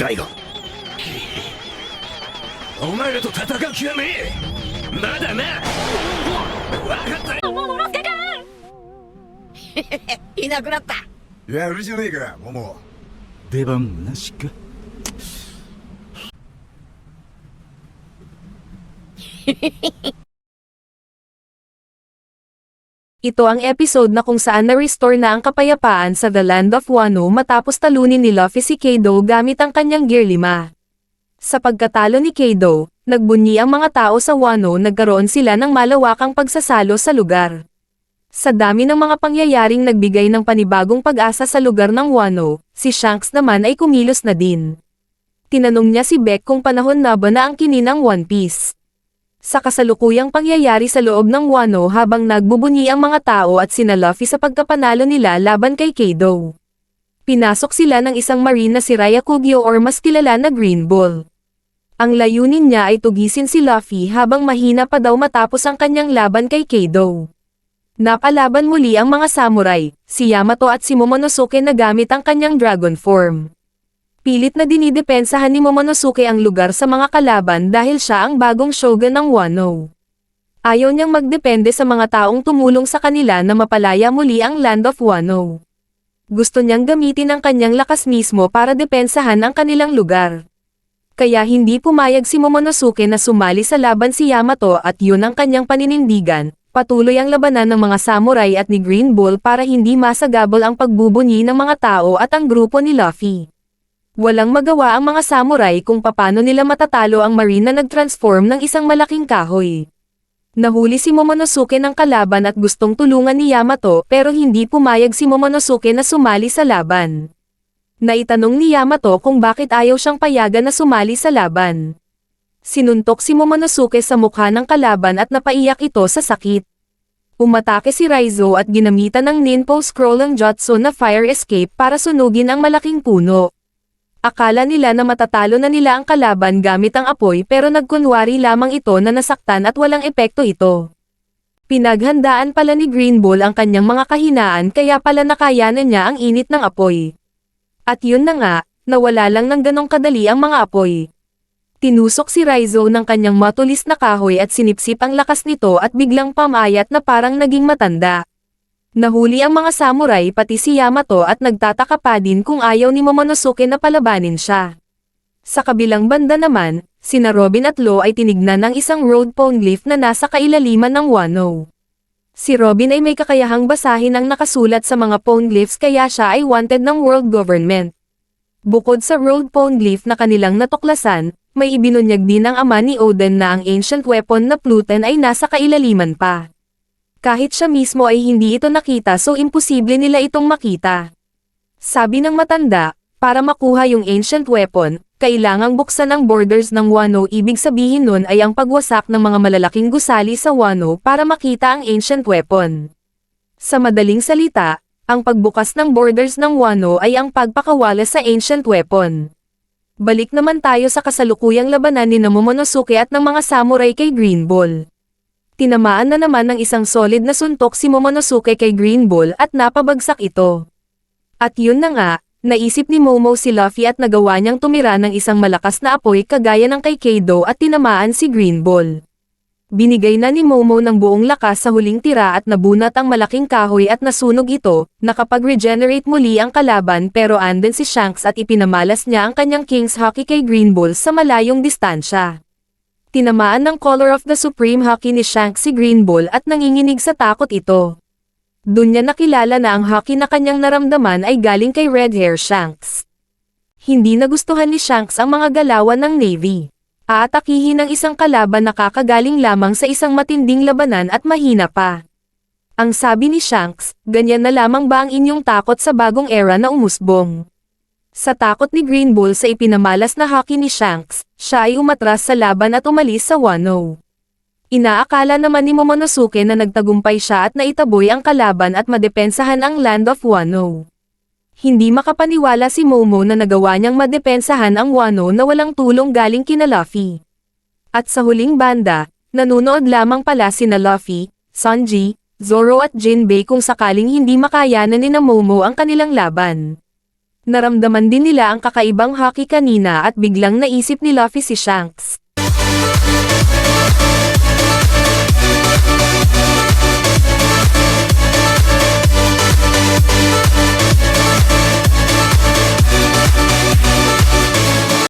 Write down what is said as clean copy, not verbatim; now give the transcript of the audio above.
ないが。お前らと戦う気はねえ。まだな。わかったよ。桃之助君いなくなった。やるじゃねえか、桃。出番なしか。Ito ang episode na kung saan na-restore na ang kapayapaan sa The Land of Wano matapos talunin ni Luffy si Kaido gamit ang kanyang Gear 5. Sa pagkatalo ni Kaido, nagbunyi ang mga tao sa Wano, nagkaroon sila ng malawakang pagsasalo sa lugar. Sa dami ng mga pangyayaring nagbigay ng panibagong pag-asa sa lugar ng Wano, si Shanks naman ay kumilos na din. Tinanong niya si Beck kung panahon na ba na ang kininang One Piece. Sa kasalukuyang pangyayari sa loob ng Wano habang nagbubunyi ang mga tao at sina Luffy sa pagkapanalo nila laban kay Kaido. Pinasok sila ng isang marine na si Ryakugyo or mas kilala na Green Bull. Ang layunin niya ay tugisin si Luffy habang mahina pa daw matapos ang kanyang laban kay Kaido. Napalaban muli ang mga samurai, si Yamato at si Momonosuke na gamit ang kanyang dragon form. Pilit na dinidepensahan ni Momonosuke ang lugar sa mga kalaban dahil siya ang bagong shogun ng Wano. Ayaw niyang magdepende sa mga taong tumulong sa kanila na mapalaya muli ang Land of Wano. Gusto niyang gamitin ang kanyang lakas mismo para depensahan ang kanilang lugar. Kaya hindi pumayag si Momonosuke na sumali sa laban si Yamato at yun ang kanyang paninindigan. Patuloy ang labanan ng mga samurai at ni Green Bull para hindi masagabal ang pagbubunyi ng mga tao at ang grupo ni Luffy. Walang magawa ang mga samurai kung paano nila matatalo ang marine na nag-transform ng isang malaking kahoy. Nahuli si Momonosuke ng kalaban at gustong tulungan ni Yamato pero hindi pumayag si Momonosuke na sumali sa laban. Naitanong ni Yamato kung bakit ayaw siyang payagan na sumali sa laban. Sinuntok si Momonosuke sa mukha ng kalaban at napaiyak ito sa sakit. Umatake si Raizo at ginamitan ng Ninpo Scroll ng Jutsu na Fire Escape para sunugin ang malaking puno. Akala nila na matatalo na nila ang kalaban gamit ang apoy pero nagkunwari lamang ito na nasaktan at walang epekto ito. Pinaghandaan pala ni Green Bull ang kanyang mga kahinaan kaya pala nakayanan niya ang init ng apoy. At yun na nga, nawala lang ng ganong kadali ang mga apoy. Tinusok si Raizo ng kanyang matulis na kahoy at sinipsip ang lakas nito at biglang pamayat na parang naging matanda. Nahuli ang mga samurai pati si Yamato at nagtataka pa din kung ayaw ni Momonosuke na palabanin siya. Sa kabilang banda naman, sina Robin at Law ay tinignan ng isang road poneglyph na nasa kailaliman ng Wano. Si Robin ay may kakayahang basahin ang nakasulat sa mga poneglyphs kaya siya ay wanted ng world government. Bukod sa road poneglyph na kanilang natuklasan, may ibinunyag din ng ama ni Oden na ang ancient weapon na Pluton ay nasa kailaliman pa. Kahit siya mismo ay hindi ito nakita so imposible nila itong makita. Sabi ng matanda, para makuha yung ancient weapon, kailangang buksan ang borders ng Wano, ibig sabihin nun ay ang pagwasak ng mga malalaking gusali sa Wano para makita ang ancient weapon. Sa madaling salita, ang pagbukas ng borders ng Wano ay ang pagpakawala sa ancient weapon. Balik naman tayo sa kasalukuyang labanan ni Momonosuke at ng mga samurai kay Green Bull. Tinamaan na naman ng isang solid na suntok si Momonosuke kay Green Bull at napabagsak ito. At yun na nga, naisip ni Momo si Luffy at nagawa niyang tumira ng isang malakas na apoy kagaya ng kay Kaido at tinamaan si Green Bull. Binigay na ni Momo ng buong lakas sa huling tira at nabunat ang malaking kahoy at nasunog ito, nakapag-regenerate muli ang kalaban pero andun si Shanks at ipinamalas niya ang kanyang King's Haki kay Green Bull sa malayong distansya. Tinamaan ng Color of the Supreme Haki ni Shanks si Green Bull at nanginginig sa takot ito. Doon niya nakilala na ang haki na kanyang naramdaman ay galing kay Red Hair Shanks. Hindi nagustuhan ni Shanks ang mga galawan ng Navy. Aatakihin ng isang kalaban na kakagaling lamang sa isang matinding labanan at mahina pa. Ang sabi ni Shanks, ganyan na lamang ba ang inyong takot sa bagong era na umusbong? Sa takot ni Green Bull sa ipinamalas na haki ni Shanks, siya ay umatras sa laban at umalis sa Wano. Inaakala naman ni Momonosuke na nagtagumpay siya at naitaboy ang kalaban at madepensahan ang Land of Wano. Hindi makapaniwala si Momo na nagawa niyang madepensahan ang Wano na walang tulong galing kina Luffy. At sa huling banda, nanunood lamang pala sina Luffy, Sanji, Zoro at Jinbei kung sakaling hindi makayanan ni Momo ang kanilang laban. Naramdaman din nila ang kakaibang haki kanina at biglang naisip ni Luffy si Shanks.